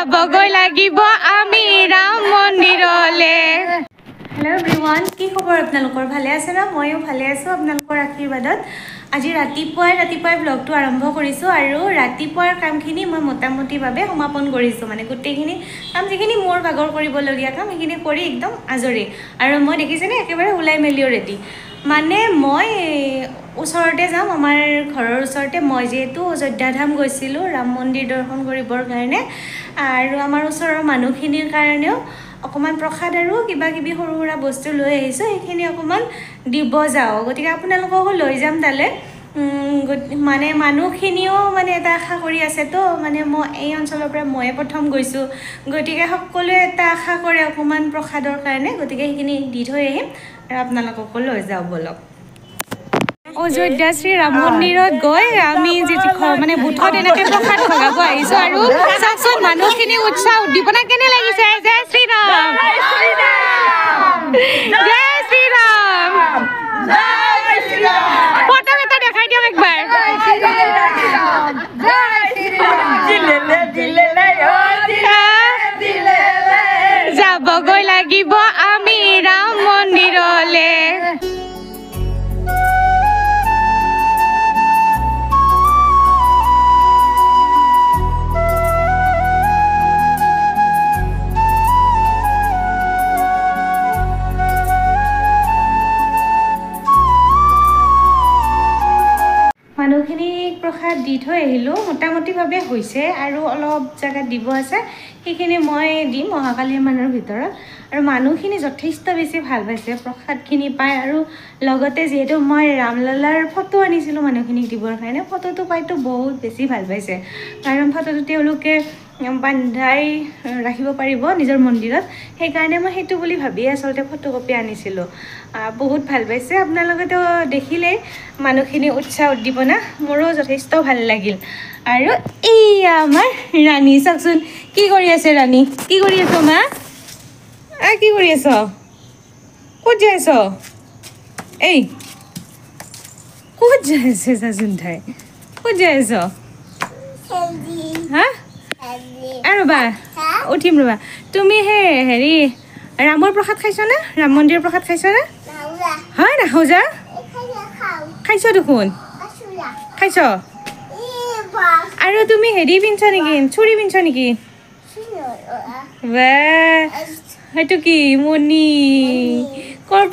যাবগৈ লাগিব আমি ৰাম মন্দিৰলে। হেল্ল' এভৰিৱান, কি খবৰ আপোনালোকৰ? ভালে আছে না? ময়ো ভালে আছোঁ আপোনালোকৰ আশীৰ্বাদত। আজি ৰাতিপুৱাই ব্লগটো আৰম্ভ কৰিছোঁ আৰু ৰাতিপুৱাৰ কামখিনি মই মোটামুটিভাৱে সমাপন কৰিছোঁ। মানে গোটেইখিনি কাম যিখিনি মোৰ ভাগৰ কৰিবলগীয়া কাম সেইখিনি কৰি একদম আজৰি। আৰু মই দেখিছেনে একেবাৰে ওলাই মেলিও ৰেডি। মানে মই ওচৰতে যাম, আমাৰ ঘৰৰ ওচৰতে। মই যিহেতু অযোধ্যা ধাম গৈছিলোঁ ৰাম মন্দিৰ দৰ্শন কৰিবৰ কাৰণে, আৰু আমাৰ ওচৰৰ মানুহখিনিৰ কাৰণেও অকণমান প্ৰসাদ আৰু কিবা কিবি সৰু সুৰা বস্তু লৈ আহিছোঁ, সেইখিনি অকণমান দিব যাওঁ। গতিকে আপোনালোককো লৈ যাম তালৈ। মানে মানুহখিনিও মানে এটা আশা কৰি আছে তো, মানে মই এই অঞ্চলৰ পৰা ময়ে প্ৰথম গৈছোঁ, গতিকে সকলোৱে এটা আশা কৰে অকণমান প্ৰসাদৰ কাৰণে। গতিকে সেইখিনি দি থৈ আহিম আৰু আপোনালোককো লৈ যাওঁ বলক। অযোধ্যা শ্ৰী ৰাম মন্দিৰত গৈ আমি যিটো মানে বুথত এনেকৈ প্ৰসাদ ভগাব আহিছোঁ। আৰু চাওকচোন মানুহখিনি উৎসাহ উদ্দীপনা কেনে লাগিছে। জয় শ্ৰীৰাম, জয় শ্ৰীৰাম, ফটো এটা দেখাই দিয়ক একবাৰ। যাবগৈ লাগিব আমি ৰাম মন্দিৰলে। মানুহখিনিক প্ৰসাদ দি থৈ আহিলোঁ, মোটামুটিভাৱে হৈছে আৰু অলপ জেগাত দিব আছে, সেইখিনি মই দিম অহাকালিৰ মানৰ ভিতৰত। আৰু মানুহখিনি যথেষ্ট বেছি ভাল পাইছে প্ৰসাদখিনি পাই। আৰু লগতে যিহেতু মই ৰামলালাৰ ফটো আনিছিলোঁ মানুহখিনিক দিবৰ কাৰণে, ফটোটো পাইতো বহুত বেছি ভাল পাইছে, কাৰণ ফটোটো তেওঁলোকে বান্ধাই ৰাখিব পাৰিব নিজৰ মন্দিৰত। সেইকাৰণে মই সেইটো বুলি ভাবিয়ে আচলতে ফটোকপি আনিছিলোঁ। বহুত ভাল পাইছে। আপোনালোকেতো দেখিলেই মানুহখিনি উৎসাহ উদ্দীপনা, মোৰো যথেষ্ট ভাল লাগিল। আৰু এইয়া আমাৰ ৰাণী, চাওকচোন কি কৰি আছে ৰাণী। কি কৰি আছ মা? কি কৰি আছ? ক'ত যাই আছ? এই ক'ত যাই আছে চাচোন তাই, ক'ত যাই আছ? হা? ৰ'বা উঠিম ৰ'বা। তুমি সেই হেৰি ৰামৰ প্ৰসাদ খাইছনে? ৰাম মন্দিৰৰ প্ৰসাদ খাইছনে? হয় নাখাওঁ যা, খাইছ দেখোন, খাইছ। আৰু তুমি হেৰি পিন্ধছ নেকি, চুৰি পিন্ধছ নেকি? সেইটো কি মণি? ক'ৰ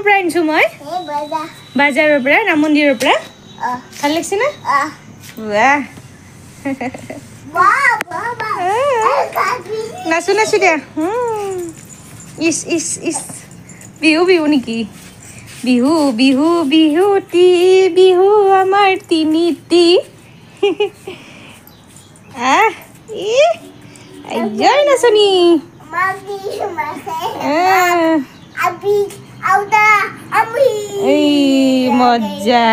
পৰা আনিছোঁ মই? বাজাৰৰ পৰা, ৰাম মন্দিৰৰ পৰা। ভাল লাগিছে না? নাচো দিয়া। ইচ বিহু নেকি? বিহুতি বিহু আমাৰ তিনিটি। জয় নাচনী। এই মজা।